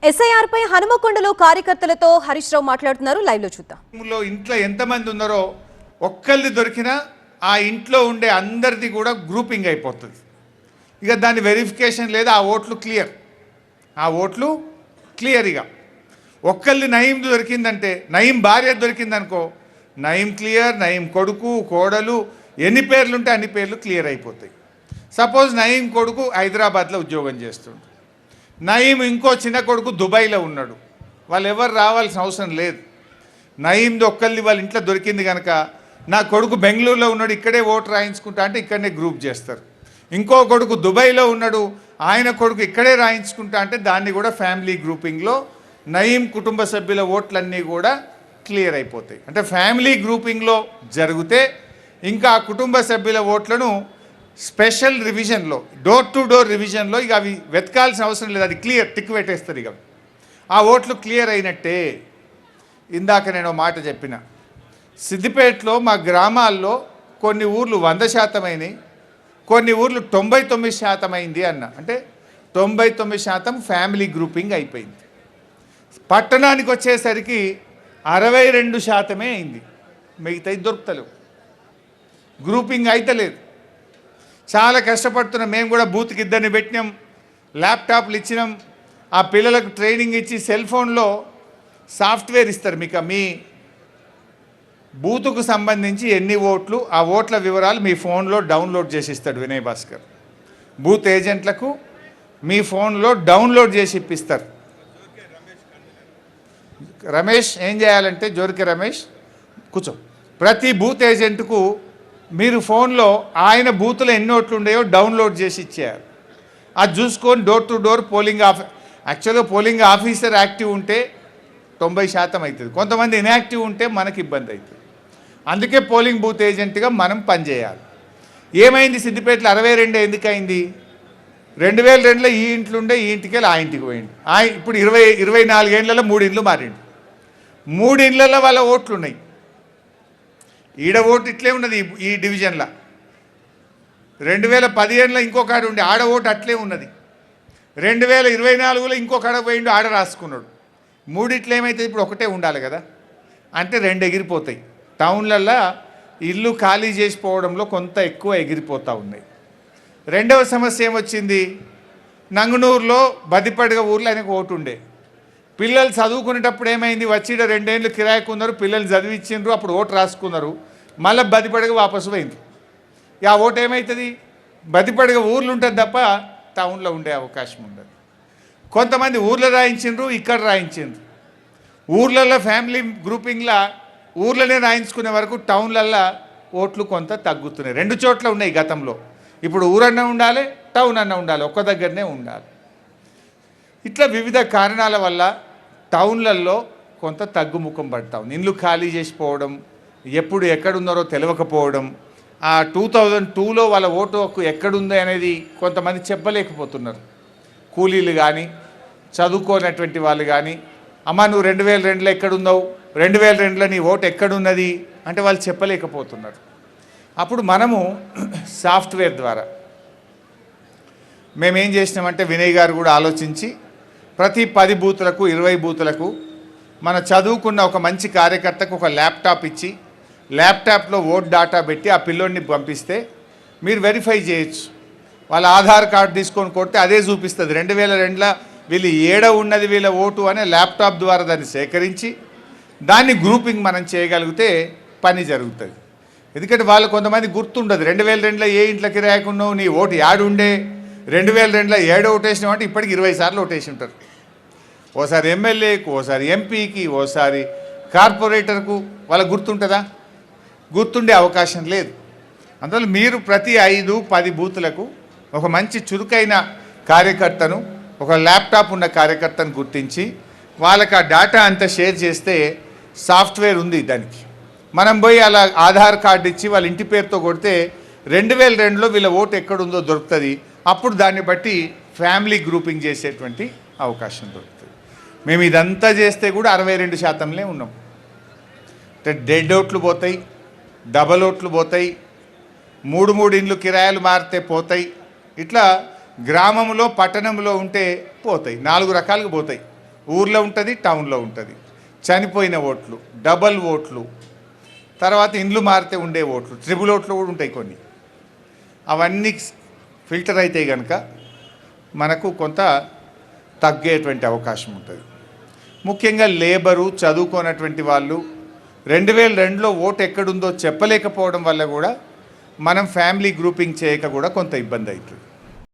SIR పై హనుమకొండలో కార్యకర్తలతో హరీష్ రావు మాట్లాడుతున్నారు. Live లో చూద్దాం. ఇంట్లో ఎంతమంది ఉన్నారో ఒక్కళ్ళది దొరికినా ఆ ఇంట్లో ఉండే అందరిది కూడా గ్రూపింగ్ అయిపోతుంది. ఇక దాని వెరిఫికేషన్ లేదా ఆ ఓట్లు క్లియర్. ఇక ఒక్కళ్ళది నయీం దొరికిందంటే, నయీం భార్య దొరికిందనుకో, నయీం క్లియర్, నయీం కొడుకు, కోడలు, ఎన్ని పేర్లు ఉంటే అన్ని పేర్లు క్లియర్ అయిపోతాయి. సపోజ్ నయీం కొడుకు హైదరాబాద్లో ఉద్యోగం చేస్తుండు, నయీం ఇంకో చిన్న కొడుకు దుబాయ్లో ఉన్నాడు, వాళ్ళు ఎవరు రావాల్సిన అవసరం లేదు. నయీంది ఒక్కళ్ళది వాళ్ళ ఇంట్లో దొరికింది కనుక నా కొడుకు బెంగళూరులో ఉన్నాడు, ఇక్కడే ఓటు రాయించుకుంటా అంటే ఇక్కడనే గ్రూప్ చేస్తారు. ఇంకో కొడుకు దుబాయ్లో ఉన్నాడు, ఆయన కొడుకు ఇక్కడే రాయించుకుంటా అంటే దాన్ని కూడా ఫ్యామిలీ గ్రూపింగ్లో నయీం కుటుంబ సభ్యుల ఓట్లన్నీ కూడా క్లియర్ అయిపోతాయి. అంటే ఫ్యామిలీ గ్రూపింగ్లో జరిగితే ఇంకా ఆ కుటుంబ సభ్యుల ఓట్లను స్పెషల్ రివిజన్లో, డోర్ టు డోర్ రివిజన్లో ఇక అవి వెతకాల్సిన అవసరం లేదు, అది క్లియర్ టిక్ పెట్టేస్తారు. ఇక ఆ ఓట్లు క్లియర్ అయినట్టే. ఇందాక నేను మాట చెప్పిన, సిద్దిపేటలో మా గ్రామాల్లో కొన్ని ఊర్లు 100% అయినాయి, కొన్ని ఊర్లు 99% అయింది అన్న. అంటే 99% ఫ్యామిలీ గ్రూపింగ్ అయిపోయింది. పట్టణానికి వచ్చేసరికి 62% అయింది, మిగతాయి దొరుకుతలేవు, గ్రూపింగ్ అయితలేదు. చాలా కష్టపడుతున్నాం. మేము కూడా బూత్కి 2 పెట్టినాం, ల్యాప్టాప్లు ఇచ్చినాం, ఆ పిల్లలకు ట్రైనింగ్ ఇచ్చి సెల్ ఫోన్లో సాఫ్ట్వేర్ ఇస్తారు. మీకు మీ బూతుకు సంబంధించి ఎన్ని ఓట్లు, ఆ ఓట్ల వివరాలు మీ ఫోన్లో డౌన్లోడ్ చేసి ఇస్తాడు వినయ్ భాస్కర్. బూత్ ఏజెంట్లకు మీ ఫోన్లో డౌన్లోడ్ చేసి ఇప్పిస్తారు. రమేష్ ఏం చేయాలంటే, జోరికే రమేష్ కూర్చో, ప్రతి బూత్ ఏజెంట్కు మీరు ఫోన్లో ఆయన బూత్లో ఎన్ని ఓట్లు ఉండేవో డౌన్లోడ్ చేసి ఇచ్చేయాలి. అది చూసుకొని డోర్ టు డోర్ యాక్చువల్గా పోలింగ్ ఆఫీసర్ యాక్టివ్ ఉంటే 90% అవుతుంది, కొంతమంది ఇన్యాక్టివ్ ఉంటే మనకి ఇబ్బంది అవుతుంది. అందుకే పోలింగ్ బూత్ ఏజెంట్గా మనం పనిచేయాలి. ఏమైంది సిద్దిపేటలో 62 ఎందుకు అయింది? 2002లో ఈ ఇంట్లో ఉండే ఈ ఇంటికి వెళ్ళి ఆ ఇంటికి పోయింది. ఇప్పుడు 24 ఏళ్లలో 3 ఇండ్లు మారిండు, 3 ఇండ్లలో వాళ్ళ ఓట్లు ఉన్నాయి. ఈడ ఓటు ఇట్లే ఉన్నది ఈ డివిజన్లో. 2015లో ఇంకొక ఆడ ఉండే ఆడ ఓటు అట్లే ఉన్నది. 2024లో ఇంకొక ఆడ పోయిండు, ఆడ రాసుకున్నాడు. 3 ఇట్లా ఏమైతే ఇప్పుడు ఒకటే ఉండాలి కదా, అంటే 2 ఎగిరిపోతాయి. టౌన్లల్లో ఇల్లు ఖాళీ చేసిపోవడంలో కొంత ఎక్కువ ఎగిరిపోతూ ఉన్నాయి. రెండవ సమస్య ఏమొచ్చింది, నంగునూరులో బదిపడగ ఊర్లో ఆయనకు ఓటు ఉండే. పిల్లలు చదువుకునేటప్పుడు ఏమైంది, వచ్చి 2 ఏళ్ళు కిరాయికు ఉన్నారు, పిల్లలు చదివించిండ్రు, అప్పుడు ఓటు రాసుకున్నారు, మళ్ళీ బదిపడగ వాపసు పోయింది. ఆ ఓటు ఏమవుతుంది, బదిపడగ ఊర్లు ఉంటుంది తప్ప టౌన్లో ఉండే అవకాశం ఉండదు. కొంతమంది ఊర్లో రాయించిండ్రు, ఇక్కడ రాయించిండ్రు. ఊర్లలో ఫ్యామిలీ గ్రూపింగ్లా ఊర్లోనే రాయించుకునే వరకు టౌన్లల్లో ఓట్లు కొంత తగ్గుతున్నాయి. 2 చోట్ల ఉన్నాయి గతంలో. ఇప్పుడు ఊరన్నా ఉండాలి, టౌన్ అన్నా ఉండాలి, ఒక్క దగ్గరనే ఉండాలి. ఇట్లా వివిధ కారణాల వల్ల టౌన్లలో కొంత తగ్గుముఖం పడతా ఉంది. ఇండ్లు ఖాళీ చేసిపోవడం, ఎప్పుడు ఎక్కడున్నారో తెలియకపోవడం, ఆ 2002లో వాళ్ళ ఓటు హక్కు ఎక్కడుంది అనేది కొంతమంది చెప్పలేకపోతున్నారు. కూలీలు కానీ చదువుకోనటువంటి వాళ్ళు కానీ, అమ్మ నువ్వు 2002లో ఎక్కడున్నావు, 2002లో నీ ఓటు ఎక్కడున్నది అంటే వాళ్ళు చెప్పలేకపోతున్నారు. అప్పుడు మనము సాఫ్ట్వేర్ ద్వారా మేమేం చేసినామంటే, వినయ్ గారు కూడా ఆలోచించి ప్రతి 10 బూతులకు 20 బూతులకు మన చదువుకున్న ఒక మంచి కార్యకర్తకు ఒక ల్యాప్టాప్ ఇచ్చి, ల్యాప్టాప్లో ఓట్ డాటా పెట్టి ఆ పిల్లోడిని పంపిస్తే మీరు వెరిఫై చేయొచ్చు. వాళ్ళ ఆధార్ కార్డు తీసుకొని కొడితే అదే చూపిస్తుంది 2002లో వీళ్ళు ఏడ ఉన్నది వీళ్ళ ఓటు అనే ల్యాప్టాప్ ద్వారా దాన్ని సేకరించి దాన్ని గ్రూపింగ్ మనం చేయగలిగితే పని జరుగుతుంది. ఎందుకంటే వాళ్ళు కొంతమంది గుర్తుండదు, 2002లో ఏ ఇంట్లో కిరాయకున్నావు, నీ ఓటు యాడుండే, 2002లో ఏడో ఓటేసినావు అంటే ఇప్పటికి 20 సార్లు ఓటేసి ఉంటారు. ఓసారి ఎమ్మెల్యేకు, ఓసారి ఎంపీకి, ఓసారి కార్పొరేటర్కు. వాళ్ళకు గుర్తుంటుందా? గుర్తుండే అవకాశం లేదు. అందువల్ల మీరు ప్రతి 5-10 బూతులకు ఒక మంచి చురుకైన కార్యకర్తను, ఒక ల్యాప్టాప్ ఉన్న కార్యకర్తను గుర్తించి వాళ్ళకి ఆ డేటా అంతా షేర్ చేస్తే సాఫ్ట్వేర్ ఉంది దానికి. మనం పోయి అలా ఆధార్ కార్డు ఇచ్చి వాళ్ళ ఇంటి పేరుతో కొడితే 2002లో వీళ్ళ ఓటు ఎక్కడుందో దొరుకుతుంది. అప్పుడు దాన్ని బట్టి ఫ్యామిలీ గ్రూపింగ్ చేసేటువంటి అవకాశం దొరుకుతుంది. మేము ఇదంతా చేస్తే కూడా 62%లే ఉన్నాం. అంటే డెడ్ ఓట్లు పోతాయి, డబల్ ఓట్లు పోతాయి, 3 ఇండ్లు కిరాయాలు మారితే పోతాయి. ఇట్లా గ్రామంలో పట్టణంలో ఉంటే పోతాయి, 4 రకాలుగా పోతాయి. ఊర్లో ఉంటుంది, టౌన్లో ఉంటుంది. చనిపోయిన ఓట్లు, డబల్ ఓట్లు, తర్వాత ఇండ్లు మారితే ఉండే ఓట్లు, ట్రిపుల్ ఓట్లు కూడా ఉంటాయి కొన్ని. అవన్నీ ఫిల్టర్ అయితే కనుక మనకు కొంత తగ్గేటువంటి అవకాశం ఉంటుంది. ముఖ్యంగా లేబరు, చదువుకోనటువంటి వాళ్ళు 2002లో ఓటు ఎక్కడుందో చెప్పలేకపోవడం వల్ల కూడా మనం ఫ్యామిలీ గ్రూపింగ్ చేయక కూడా కొంత ఇబ్బంది అవుతుంది.